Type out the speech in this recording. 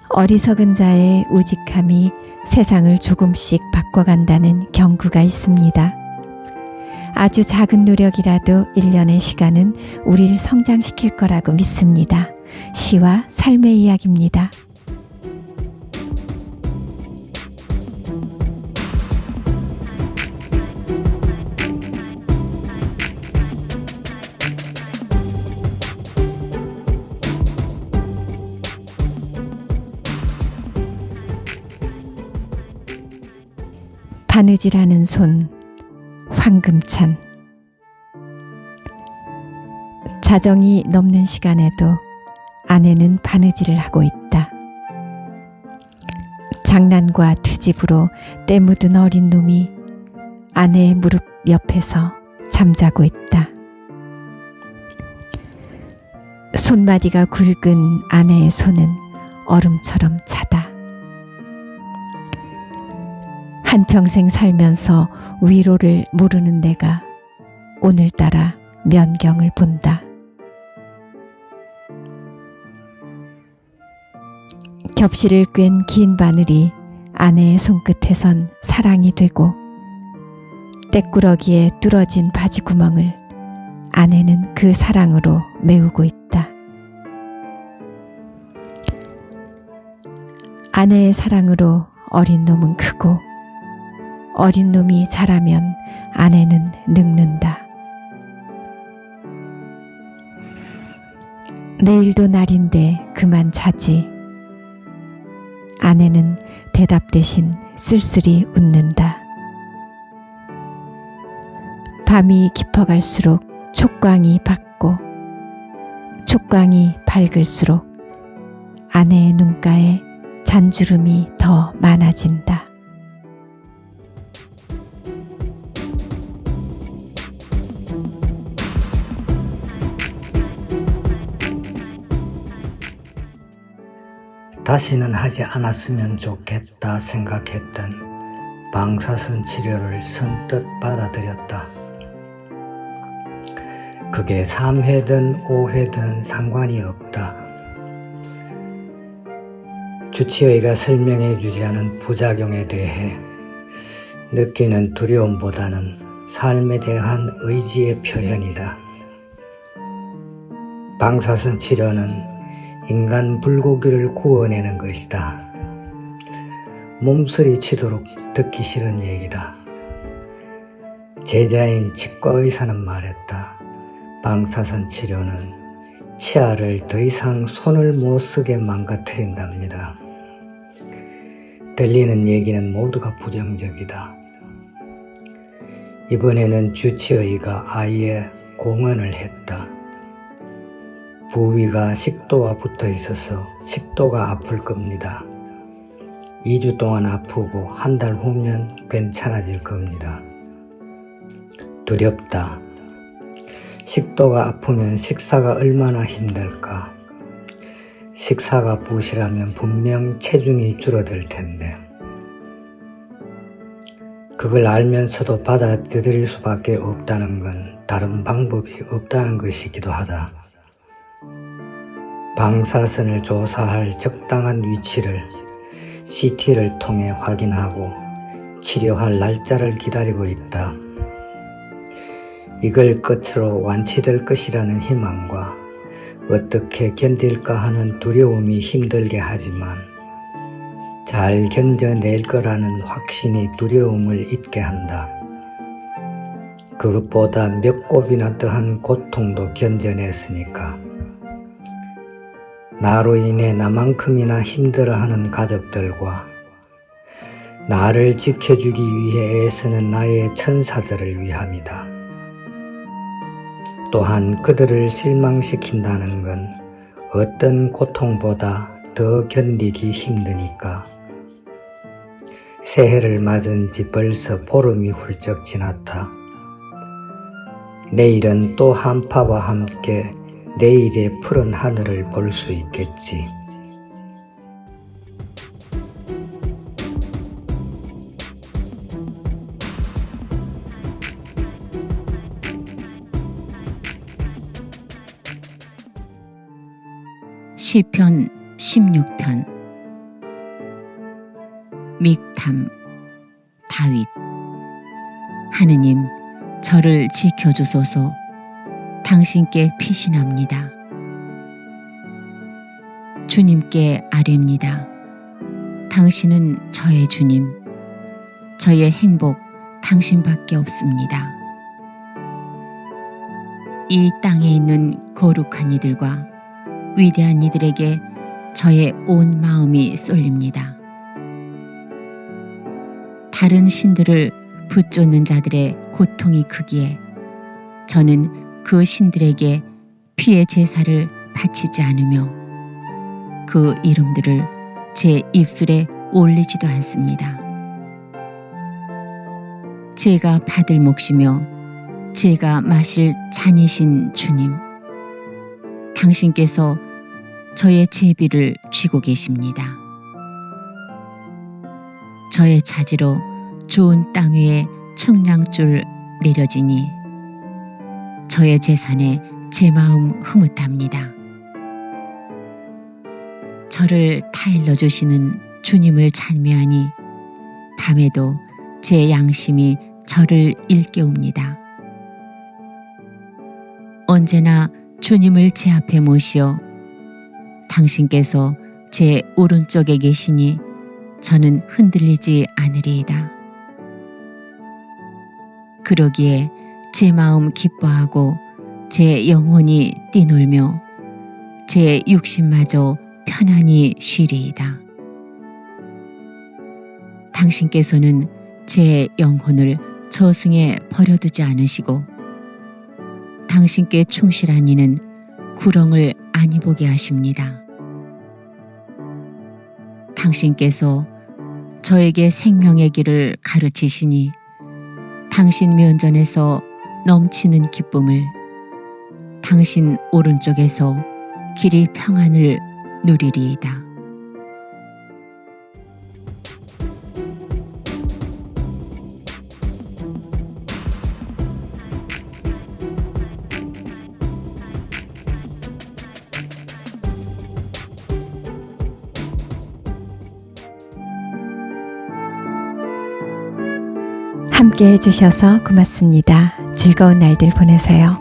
어리석은 자의 우직함이 세상을 조금씩 바꿔간다는 경구가 있습니다. 아주 작은 노력이라도 일련의 시간은 우리를 성장시킬 거라고 믿습니다. 시와 삶의 이야기입니다. 바느질하는 손, 황금찬. 자정이 넘는 시간에도 아내는 바느질을 하고 있다. 장난과 트집으로 때 묻은 어린 놈이 아내의 무릎 옆에서 잠자고 있다. 손마디가 굵은 아내의 손은 얼음처럼 차다. 한평생 살면서 위로를 모르는 내가 오늘따라 면경을 본다. 겹실을 꿰은 긴 바늘이 아내의 손끝에선 사랑이 되고 때꾸러기에 뚫어진 바지 구멍을 아내는 그 사랑으로 메우고 있다. 아내의 사랑으로 어린 놈은 크고 어린 놈이 자라면 아내는 늙는다. 내일도 날인데 그만 자지. 아내는 대답 대신 쓸쓸히 웃는다. 밤이 깊어갈수록 촉광이 밝고 촉광이 밝을수록 아내의 눈가에 잔주름이 더 많아진다. 다시는 하지 않았으면 좋겠다 생각했던 방사선 치료를 선뜻 받아들였다. 그게 3회든 5회든 상관이 없다. 주치의가 설명해 주지 않은 부작용에 대해 느끼는 두려움보다는 삶에 대한 의지의 표현이다. 방사선 치료는 인간 불고기를 구워내는 것이다. 몸서리 치도록 듣기 싫은 얘기다. 제자인 치과의사는 말했다. 방사선 치료는 치아를 더 이상 손을 못 쓰게 망가뜨린답니다. 들리는 얘기는 모두가 부정적이다. 이번에는 주치의가 아예 공언을 했다. 부위가 식도와 붙어 있어서 식도가 아플 겁니다. 2주 동안 아프고 한 달 후면 괜찮아질 겁니다. 두렵다. 식도가 아프면 식사가 얼마나 힘들까. 식사가 부실하면 분명 체중이 줄어들 텐데. 그걸 알면서도 받아들일 수밖에 없다는 건 다른 방법이 없다는 것이기도 하다. 방사선을 조사할 적당한 위치를 CT를 통해 확인하고 치료할 날짜를 기다리고 있다. 이걸 끝으로 완치될 것이라는 희망과 어떻게 견딜까 하는 두려움이 힘들게 하지만 잘 견뎌낼 거라는 확신이 두려움을 잊게 한다. 그것보다 몇 곱이나 더한 고통도 견뎌냈으니까. 나로 인해 나만큼이나 힘들어하는 가족들과 나를 지켜주기 위해 애쓰는 나의 천사들을 위함이다. 또한 그들을 실망시킨다는 건 어떤 고통보다 더 견디기 힘드니까. 새해를 맞은 지 벌써 보름이 훌쩍 지났다. 내일은 또 한파와 함께 내일의 푸른 하늘을 볼 수 있겠지. 시편 16편. 믹탐, 다윗. 하느님, 저를 지켜주소서. 당신께 피신합니다. 주님께 아뢰입니다. 당신은 저의 주님, 저의 행복 당신밖에 없습니다. 이 땅에 있는 거룩한 이들과 위대한 이들에게 저의 온 마음이 쏠립니다. 다른 신들을 붙쫓는 자들의 고통이 크기에 저는 그 신들에게 피의 제사를 바치지 않으며 그 이름들을 제 입술에 올리지도 않습니다. 제가 받을 몫이며 제가 마실 잔이신 주님, 당신께서 저의 제비를 쥐고 계십니다. 저의 차지로 좋은 땅 위에 측량줄 내려지니 저의 재산에 제 마음 흐뭇합니다. 저를 타일러 주시는 주님을 찬미하니 밤에도 제 양심이 저를 일깨웁니다. 언제나 주님을 제 앞에 모시어 당신께서 제 오른쪽에 계시니 저는 흔들리지 않으리이다. 그러기에 제 마음 기뻐하고 제 영혼이 뛰놀며 제 육신마저 편안히 쉬리이다. 당신께서는 제 영혼을 저승에 버려두지 않으시고 당신께 충실한 이는 구렁을 안이 보게 하십니다. 당신께서 저에게 생명의 길을 가르치시니 당신 면전에서 넘치는 기쁨을, 당신 오른쪽에서 길이 평안을 누리리이다. 함께 해주셔서 고맙습니다. 즐거운 날들 보내세요.